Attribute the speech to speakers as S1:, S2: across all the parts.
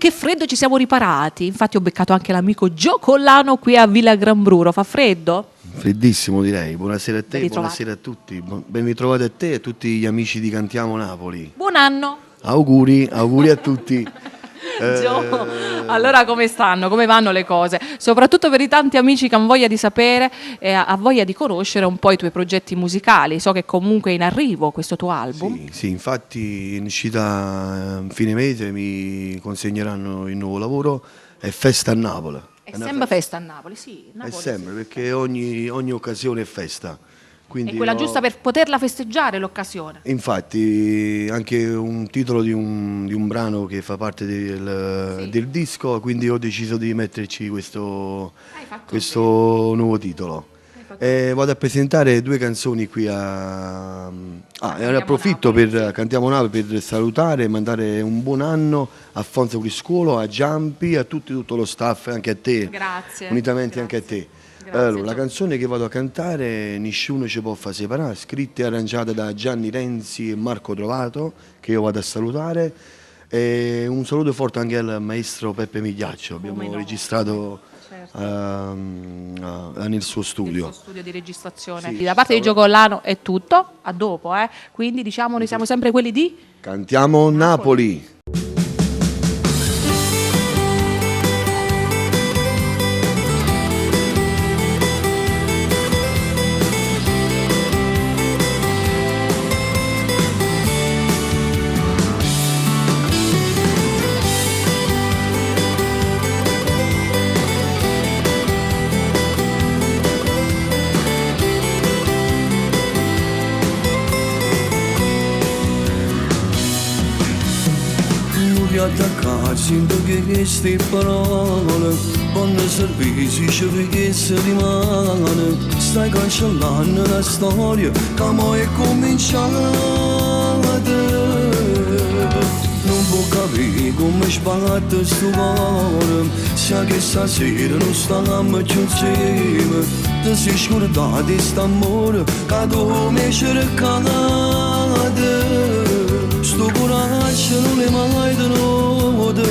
S1: che freddo ci siamo riparati. Infatti ho beccato anche l'amico Gio Collano qui a Villa Gran Bruro. Fa freddo?
S2: Freddissimo direi. Buonasera a te,
S1: Ben ritrovati.
S2: buonasera a tutti. Ben ritrovati a te e a tutti gli amici di Cantiamo Napoli.
S1: Buon anno!
S2: Auguri a tutti.
S1: Gio, allora come stanno? Come vanno le cose? Soprattutto per i tanti amici che hanno voglia di sapere e ha voglia di conoscere un po' i tuoi progetti musicali. So che comunque è in arrivo questo tuo album.
S2: Sì, infatti in uscita fine mese mi consegneranno il nuovo lavoro. È festa a Napoli.
S1: È sempre festa a Napoli, sì.
S2: È
S1: Napoli,
S2: sempre,
S1: sì.
S2: perché ogni occasione è festa. Quindi
S1: È quella giusta per poterla festeggiare l'occasione.
S2: Infatti anche un titolo di un brano che fa parte del disco, quindi ho deciso di metterci questo nuovo titolo. Vado a presentare 2 canzoni qui ne approfitto per Cantiamo Napoli per salutare e mandare un buon anno a Fonza Criscuolo, a Giampi, a tutto lo staff, anche a te.
S1: Grazie.
S2: Unitamente anche a te. Allora, la canzone che vado a cantare Nessuno ci può far separare, scritta e arrangiata da Gianni Renzi e Marco Trovato, che io vado a salutare, e un saluto forte anche al maestro Peppe Migliaccio, abbiamo registrato nel suo studio.
S1: Nel suo studio di registrazione.
S2: Sì,
S1: Da parte di Gio Collano è tutto, a dopo, quindi diciamo noi siamo sempre quelli di
S2: Cantiamo Napoli.
S3: Attaccati, sento che queste parole vanno servizi, ci richieste rimane. Stai cancellando la storia che mo è cominciata. Non può capire come sbatte sto cuore, sa che stasera non stiamo più insieme. Ti sei scordato di st'amore che tu mi ci ricade. Sto coraggio non è mai tenuto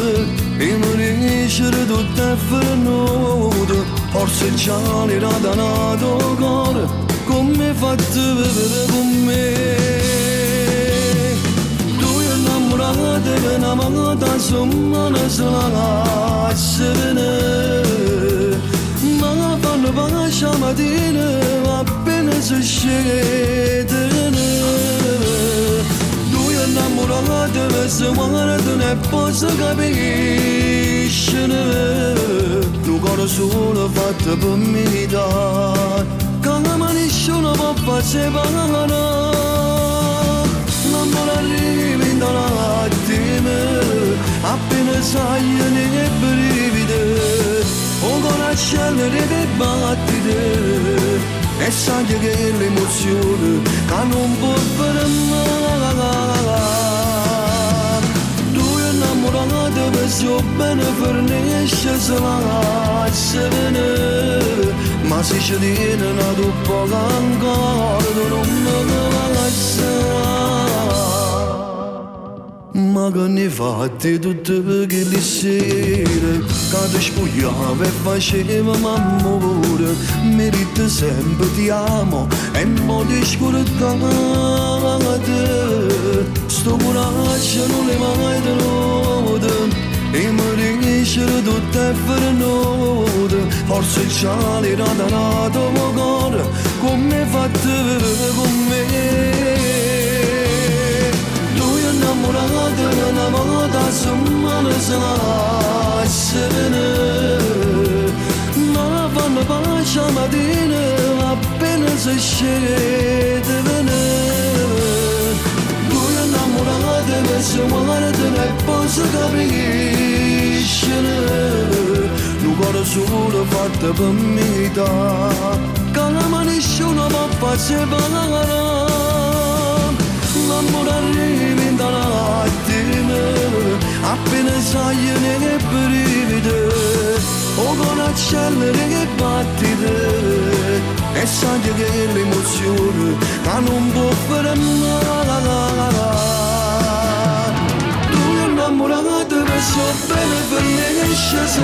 S3: e mi riesce tutto è venuto. Forse già l'era danato cuore come fate vedere con me. Tu è innamorato che una volta insomma ne se la lasciare. Ma fanno pace la mattina appena si scende. Innamorato che si guarda e poi si capisce. Un cuore solo fatto per me dare, che la nessuno può far separare. L'amore arriva in attimo, appena sai ne brivide. Un cuore accelera e battite, e sai che l'emozione che non può fermare. Tu è innamorato che so bene fornisce se la lasciare, ma se ci tiene una dopo ancora tu non me la lasciare. Ma che ne fate tutte perché le sere che ti spogliava e faceva amore, merita sempre ti amo e mo ti scordate. Sto coraggio non è mai tenuto e mi riesce tutto è venuto. Forse già l'era danato cuore come fate con me. Innamorato una volta insomma ne se la lasciare. Ma fanno pace la mattina appena si scende. Tu è innamorato che si guarda e poi si capisce. Un cuore solo fatto per me che la nessuno può far separare. L'amore arriva in attimo, appena sai ne brivide. O con accelera che battite, e sai che l'emozione che non può fermare. Tu è innamorato che so bene per me che scese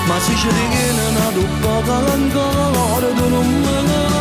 S3: ma se ci tiene una tuppa ancora tu non me la